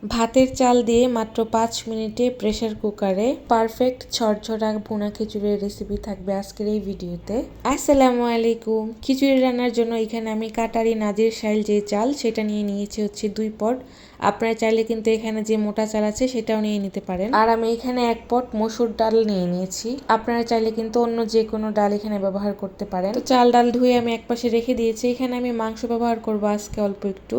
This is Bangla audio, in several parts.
ভাতের চাল দিয়ে মাত্র 5 মিনিটে প্রেসার কুকারে পারফেক্ট ঝরঝরা ভুনা খিচুড়ির রেসিপি থাকবে আজকের এই ভিডিওতে। আসসালামু আলাইকুম। খিচুড়ি রান্নার জন্য এখানে আমি কাটারি নাজির শাইল যে চাল সেটা নিয়ে নিয়েছি হচ্ছে 2 পট। আপনারা চাইলে কিন্তু এখানে যে মোটা চাল আছে সেটাও নিয়ে নিতে পারেন। আর আমি এখানে 1 পট মসুর ডাল নিয়ে নিয়েছি। আপনারা চাইলে কিন্তু অন্য যে কোনো ডাল এখানে ব্যবহার করতে পারেন। তো চাল ডাল ধুয়ে আমি একপাশে রেখে দিয়েছি। এখানে আমি মাংস ব্যবহার করব আজকে অল্প একটু।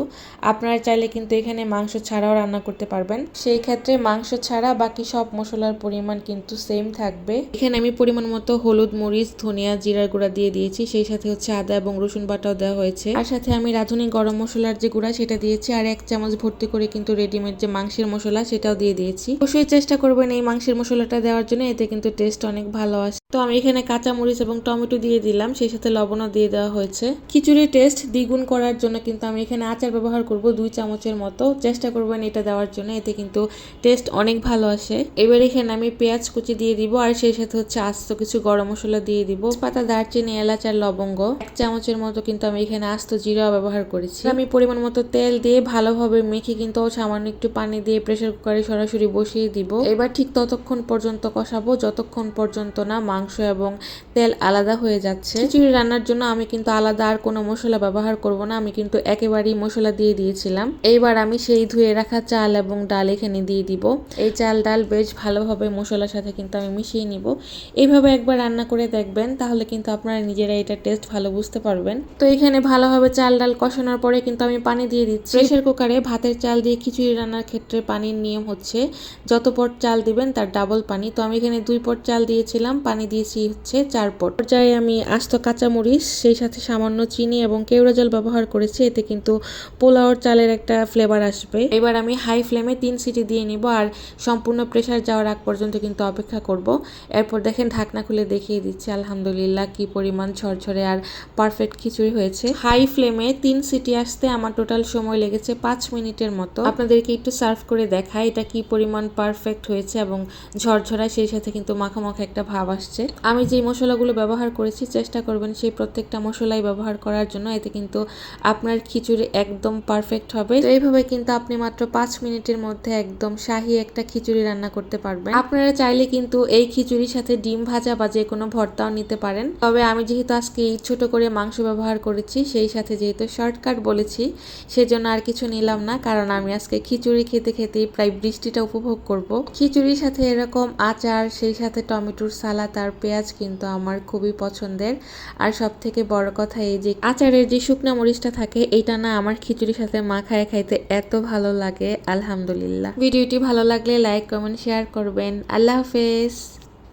আপনারা চাইলে কিন্তু এখানে মাংস ছাড়াও রান্না করতে পারবেন। সেই ক্ষেত্রে মাংস ছাড়া বাকি সব মশলার পরিমাণ কিন্তু সেম থাকবে। এখানে আমি পরিমাণ মতো হলুদ, মরিচ, ধনিয়া, জিরার গুঁড়া দিয়ে দিয়েছি। সেই সাথে হচ্ছে আদা এবং রসুন বাটাও দেওয়া হয়েছে। আর সাথে আমি রাঁধুনি গরম মশলার যে গুঁড়া সেটা দিয়েছি। আর 1 চামচ ভর্তি করে কিন্তু রেডিমেড যে মাংসের মশলা সেটাও দিয়ে দিয়েছি। অবশ্যই চেষ্টা করবেন এই মাংসের মশলাটা দেওয়ার জন্য, এতে কিন্তু টেস্ট অনেক ভালো আসে। তো আমি এখানে কাঁচা মরিচ এবং টমেটো দিয়ে দিলাম, সেই সাথে লবণও দিয়ে দেওয়া হয়েছে। খিচুড়ির টেস্ট দ্বিগুণ করার জন্য কিন্তু আমি এখানে আচার ব্যবহার করব 2 চামচের মতো। চেষ্টা করবেন এটা দেওয়ার জন্য, এতে কিন্তু টেস্ট অনেক ভালো আসে। এবার এখানে আমি পেঁয়াজ কুচি দিয়ে দিব, আর সেই সাথে হচ্ছে আস্ত কিছু গরম মশলা দিয়ে দিব, পাতা, দারচিনি, এলাচ আর লবঙ্গ। 1 চামচের মতো কিন্তু আমি এখানে আস্ত জিরা ব্যবহার করেছি। আমি পরিমাণ মতো তেল দিয়ে ভালোভাবে মেখে কিন্তু সামান্য একটু পানি দিয়ে প্রেসার কুকারে সরাসরি বসিয়ে দিব। এবার ঠিক ততক্ষণ পর্যন্ত কষাবো যতক্ষণ পর্যন্ত না মাংস এবং তেল আলাদা হয়ে যাচ্ছে। খিচুড়ি রান্নার জন্য আমি কিন্তু আলাদা আর কোনো মশলা ব্যবহার করব না, আমি কিন্তু একেবারেই মশলা দিয়ে দিয়েছিলাম। এইবার আমি সেই ধুয়ে রাখা চাল এবং ডাল এখানে দিয়ে দিব। এই চাল ডাল বেশ ভালোভাবে মশলার সাথে কিন্তু আমি মিশিয়ে নিব। এইভাবে একবার রান্না করে দেখবেন, তাহলে কিন্তু আপনারা নিজেরা এটা টেস্ট ভালো বুঝতে পারবেন। তো এখানে ভালোভাবে চাল ডাল কষানোর পরে কিন্তু আমি পানি দিয়ে দিচ্ছি। প্রেসার কুকারে ভাতের চাল দিয়ে খিচুড়ি রান্নার ক্ষেত্রে পানির নিয়ম হচ্ছে যত পট চাল দিবেন তার ডাবল পানি। তো আমি এখানে 2 পট চাল দিয়েছিলাম, পানি দিয়েছি হচ্ছে 4 পট। পর্যায়ে আমি আস্ত কাঁচামরিচ, সেই সাথে সামান্য চিনি এবং কেওড়া জল ব্যবহার করেছি, এতে কিন্তু পোলাওর চালের একটা ফ্লেভার আসবে। এবার আমি হাই ফ্লেমে 3 সিটি দিয়ে নিব, আর সম্পূর্ণ প্রেসার যাওয়ার আগ পর্যন্ত কিন্তু অপেক্ষা করব। এরপর দেখেন ঢাকনা খুলে দেখিয়ে দিচ্ছি, আলহামদুলিল্লাহ কি পরিমাণ ঝরঝরে আর পারফেক্ট খিচুড়ি হয়েছে। হাই ফ্লেমে 3 সিটি আসতে আমার টোটাল সময় লেগেছে 5 মিনিটের মতো। আপনাদেরকে একটু সার্ভ করে দেখাই এটা কি পরিমাণ পারফেক্ট হয়েছে এবং ঝরঝরা, সেই সাথে কিন্তু মাখা মাখা একটা ভাব আসছে। আমি যে মশলাগুলো ব্যবহার করেছি চেষ্টা করবেন সেই প্রত্যেকটা মশলাই ব্যবহার করার জন্য, এতে কিন্তু আপনার খিচুড়ি একদম পারফেক্ট হবে। তো এইভাবে কিন্তু আপনি মাত্র 5 মিনিটের মধ্যে একদম শাহী একটা খিচুড়ি রান্না করতে পারবেন। আপনারা চাইলে কিন্তু এই খিচুড়ির সাথে ডিম ভাজা বা যে কোনো ভর্তাও নিতে পারেন। তবে আমি যেহেতু আজকে ছোট করে মাংস ব্যবহার করেছি, সেই সাথে যেহেতু শর্টকাট বলেছি সেজন্য আর কিছু নিলাম না, কারণ আমি আজকে খিচুড়ি খেতে খেতেই প্রায় বৃষ্টিটা উপভোগ করব। খিচুড়ির সাথে এরকম আচার, সেই সাথে টমেটোর সালাদ আর পেঁয়াজ কিন্তু আমার খুবই পছন্দের। আর সব থেকে বড় কথা এই যে আচারের যে শুকনা মরিচটা থাকে, এটা না আমার খিচুড়ির সাথে মাখায় খাইতে এত ভালো লাগে, আলহামদুলিল্লাহ। ভিডিওটি ভালো লাগলে লাইক, কমেন্ট, শেয়ার করবেন। আল্লাহ হাফেজ।